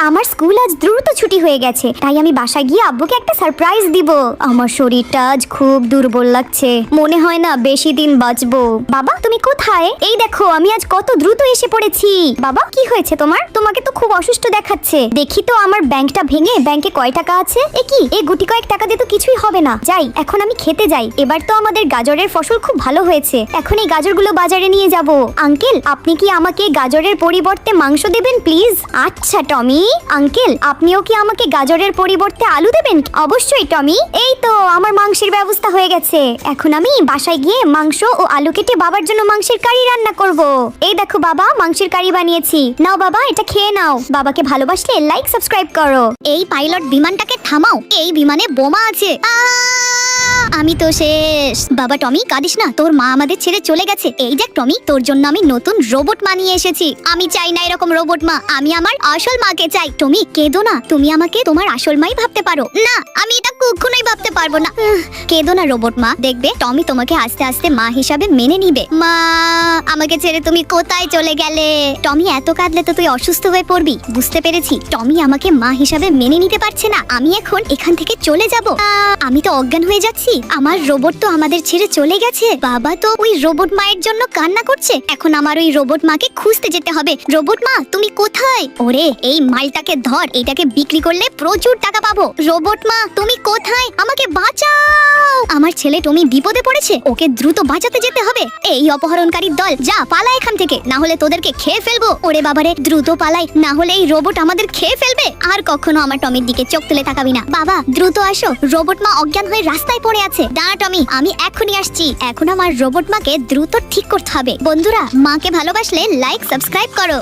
আমার স্কুল আজ দ্রুত ছুটি হয়ে গেছে, তাই আমি বাসায় গিয়ে আব্বুকে একটা সারপ্রাইজ দিব। আমার শরীরটা আজ খুব দুর্বল লাগছে, মনে হয় না বেশি দিন বাঁচবো। বাবা তুমি কোথায়? এই দেখো আমি আজ কত দ্রুত এসে পড়েছি। বাবা কি হয়েছে তোমার? তোমাকে তো খুব অসুস্থ দেখাচ্ছে। দেখি তো আমার ব্যাংকটা ভেঙে ব্যাংকে কয় টাকা আছে। এই গুটি কয়েক টাকা দিয়ে তো কিছুই হবে না। যাই এখন আমি খেতে যাই। এবার তো আমাদের গাজরের ফসল খুব ভালো হয়েছে, এখন এই গাজরগুলো বাজারে নিয়ে যাব। আঙ্কেল আপনি কি আমাকে গাজরের পরিবর্তে মাংস দেবেন প্লিজ? আচ্ছা টমি। আঙ্কেল আপনিও কি আমাকে গাজরের পরিবর্তে আলু দেবেন? অবশ্যই টমি। এই তো আমার মাংসের ব্যবস্থা হয়ে গেছে। এখন আমি বাসায় গিয়ে মাংস ও আলু কেটে বাবার জন্য মাংসের কারি রান্না করব। এই দেখো বাবা মাংসের কারি বানিয়েছি, নাও বাবা এটা খেয়ে নাও। বাবাকে ভালোবাসলে লাইক সাবস্ক্রাইব করো। এই পাইলট বিমানটাকে থামাও, এই বিমানে বোমা আছে। আমি তো শেষ। বাবা টমি কাঁদিস না, তোর মা আমাদের ছেড়ে চলে গেছে। এই দেখ টমি তোর জন্য আমি নতুন রোবট মা নিয়ে এসেছি। আমি চাই না এরকম রোবট মা, আমি আমার আসল মাকে চাই। টমি কেঁদো না, তুমি আমাকে তোমার আসল মাই ভাবতে পারো। না আমি এটা কখনোই ভাবতে পারবো না। কেঁদো না রোবট মা, দেখবে টমি তোমাকে আস্তে আস্তে মা হিসাবে মেনে নিবে। মা আমাকে ছেড়ে তুমি কোথায় চলে গেলে? টমি এত কাঁদলে তো তুই অসুস্থ হয়ে পড়বি। বুঝতে পেরেছি, টমি আমাকে মা হিসাবে মেনে নিতে পারছে না। আমি এখন এখান থেকে চলে যাব। আমি তো অজ্ঞান হয়ে যাচ্ছি। আমার রোবট তো আমাদের ছেড়ে চলে গেছে। বাবা তো ওই রোবট মায়ের জন্য কান্না করছে। এখন আমার ওই রোবট মাকে খুঁজতে যেতে হবে। রোবট মা তুমি কোথায়? ওরে এই মালটাকে ধর, এটাকে বিক্রি করলে প্রচুর টাকা পাবো। রোবট মা তুমি কোথায়? আমাকে বাঁচাও। আমার ছেলে টমি বিপদে পড়েছে, ওকে দ্রুত বাঁচাতে যেতে হবে। এই অপহরণকারীর দল যা পালা এখান থেকে, না হলে তোদেরকে খেয়ে ফেলবো। ওরে বাবারে দ্রুত পালাই, না হলে এই রোবট আমাদের খেয়ে ফেলবে। আর কখনো আমার টমির দিকে চোখ তুলে তাকাবি না। বাবা দ্রুত আসো, রোবট মা অজ্ঞান হয়ে রাস্তায় পড়ে আছে। দাঁড়া টমি আমি এখনই আসছি। এখন আমার রোবট মাকে দ্রুত ঠিক করতে হবে। বন্ধুরা মাকে ভালোবাসলে লাইক সাবস্ক্রাইব করো।